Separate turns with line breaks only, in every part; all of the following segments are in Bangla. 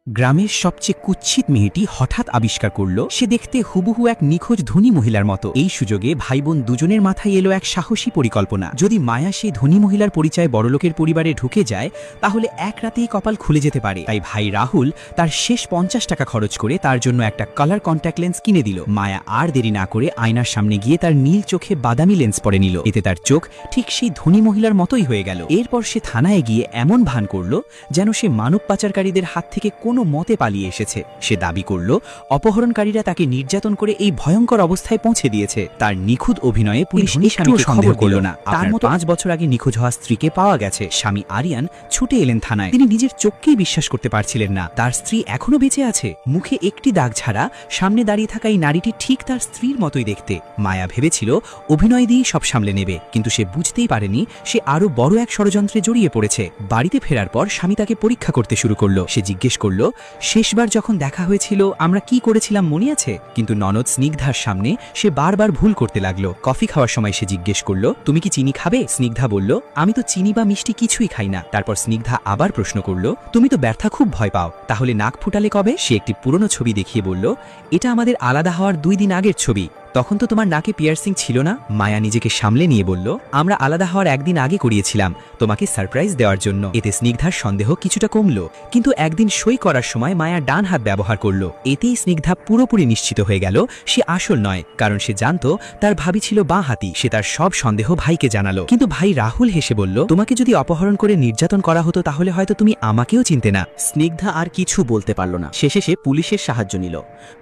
গ্রামের সবচেয়ে কুৎসিত মেয়েটি হঠাৎ আবিষ্কার করল সে দেখতে হুবহু এক নিখোঁজ ধনী মহিলার মতো। এই সুযোগে ভাই বোন দুজনের মাথায় এলো এক সাহসী পরিকল্পনা। যদি মায়া সেই ধনী মহিলার পরিচয় বড়লোকের পরিবারে ঢুকে যায় তাহলে এক রাতেই কপাল খুলে যেতে পারে। তাই ভাই রাহুল তার শেষ 50 টাকা খরচ করে তার জন্য একটা কালার কন্ট্যাক্ট লেন্স কিনে দিল। মায়া আর দেরি না করে আয়নার সামনে গিয়ে তার নীল চোখে বাদামি লেন্স পরে নিল। এতে তার চোখ ঠিক সেই ধনী মহিলার মতোই হয়ে গেল। এরপর সে থানায় গিয়ে এমন ভান করল যেন সে মানব পাচারকারীদের হাত থেকে কোনো মতে পালিয়ে এসেছে। সে দাবি করল অপহরণকারীরা তাকে নির্যাতন করে এই ভয়ঙ্কর অবস্থায় পৌঁছে দিয়েছে। তার নিখুঁত অভিনয়ে পুলিশ এই স্বামীকে খবর করল না। তার মতো 5 বছর আগে নিখোঁজ হওয়া স্ত্রীকে পাওয়া গেছে। স্বামী আরিয়ান ছুটে এলেন থানায়। তিনি নিজের চোখকেই বিশ্বাস করতে পারছিলেন না তার স্ত্রী এখনো বেঁচে আছে। মুখে একটি দাগ ছাড়া সামনে দাঁড়িয়ে থাকা এই নারীটি ঠিক তার স্ত্রীর মতোই দেখতে। মায়া ভেবেছিল অভিনয় দিয়েই সব সামলে নেবে, কিন্তু সে বুঝতেই পারেনি সে আরো বড় এক ষড়যন্ত্রে জড়িয়ে পড়েছে। বাড়িতে ফেরার পর স্বামী তাকে পরীক্ষা করতে শুরু করলো। সে জিজ্ঞেস করল, শেষবার যখন দেখা হয়েছিল আমরা কি করেছিলাম মনে আছে? কিন্তু ননদ স্নিগ্ধার সামনে সে বারবার ভুল করতে লাগলো। কফি খাওয়ার সময় সে জিজ্ঞেস করল, তুমি কি চিনি খাবে? স্নিগ্ধা বলল, আমি তো চিনি বা মিষ্টি কিছুই খাই না। তারপর স্নিগ্ধা আবার প্রশ্ন করল, তুমি তো ব্যর্থা খুব ভয় পাও, তাহলে নাক ফুটালে কবে? সে একটি পুরনো ছবি দেখিয়ে বলল, এটা আমাদের আলাদা হওয়ার 2 দিন আগের ছবি। তখন তো তোমার নাকে পিয়ার্সিং ছিল না। মায়া নিজেকে সামলে নিয়ে বলল, আমরা আলাদা হওয়ার 1 দিন আগে করিয়েছিলাম তোমাকে সারপ্রাইজ দেওয়ার জন্য। এতে স্নিগ্ধার সন্দেহ কিছুটা কমলো। কিন্তু একদিন সই করার সময় মায়া ডান হাত ব্যবহার করলো। এতেই স্নিগ্ধা পুরোপুরি নিশ্চিত হয়ে গেল সে আসল নয়, কারণ সে জানতো তার ভাবি ছিল বাঁ হাতি। সে তার সব সন্দেহ ভাইকে জানালো। কিন্তু ভাই রাহুল হেসে বলল, তোমাকে যদি অপহরণ করে নির্যাতন করা হতো তাহলে হয়তো তুমি আমাকেও চিনতে না।
স্নিগ্ধা আর কিছু বলতে পারল না। শেষে সে পুলিশের সাহায্য নিল।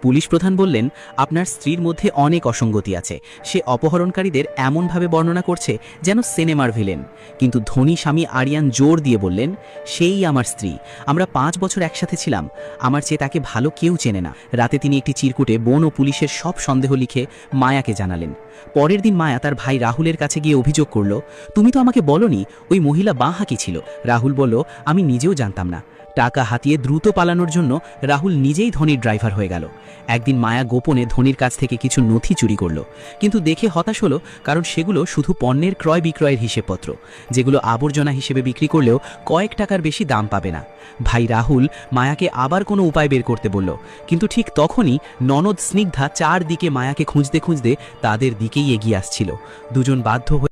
পুলিশ প্রধান বললেন, আপনার স্ত্রীর মধ্যে অনেক অসঙ্গতি আছে। সে অপহরণকারীদের এমনভাবে বর্ণনা করছে যেন সিনেমার ভিলেন। কিন্তু ধনী স্বামী আরিয়ান জোর দিয়ে বললেন, সেই আমার স্ত্রী। আমরা 5 বছর একসাথে ছিলাম। আমার চেয়ে তাকে ভালো কেউ চেনে না। রাতে তিনি একটি চিরকুটে বোন ও পুলিশের সব সন্দেহ লিখে মায়াকে জানালেন। পরের দিন মায়া তার ভাই রাহুলের কাছে গিয়ে অভিযোগ করল, তুমি তো আমাকে বলনি ওই মহিলা বাঁ হাতি ছিল। রাহুল বলল, আমি নিজেও জানতাম না। টাকা হাতিয়ে দ্রুত পালানোর জন্য রাহুল নিজেই ধনীর ড্রাইভার হয়ে গেল। একদিন মায়া গোপনে ধনীর কাছ থেকে কিছু নথি চুরি করল, কিন্তু দেখে হতাশ হলো, কারণ সেগুলো শুধু পণ্যের ক্রয় বিক্রয়ের হিসেবপত্র, যেগুলো আবর্জনা হিসেবে বিক্রি করলেও কয়েক টাকার বেশি দাম পাবে না। ভাই রাহুল মায়াকে আবার কোনো উপায় বের করতে বলল, কিন্তু ঠিক তখনই ননদ স্নিগ্ধা চারদিকে মায়াকে খুঁজতে খুঁজতে তাদের দিকেই এগিয়ে আসছিল। দুজন বাধ্য হয়ে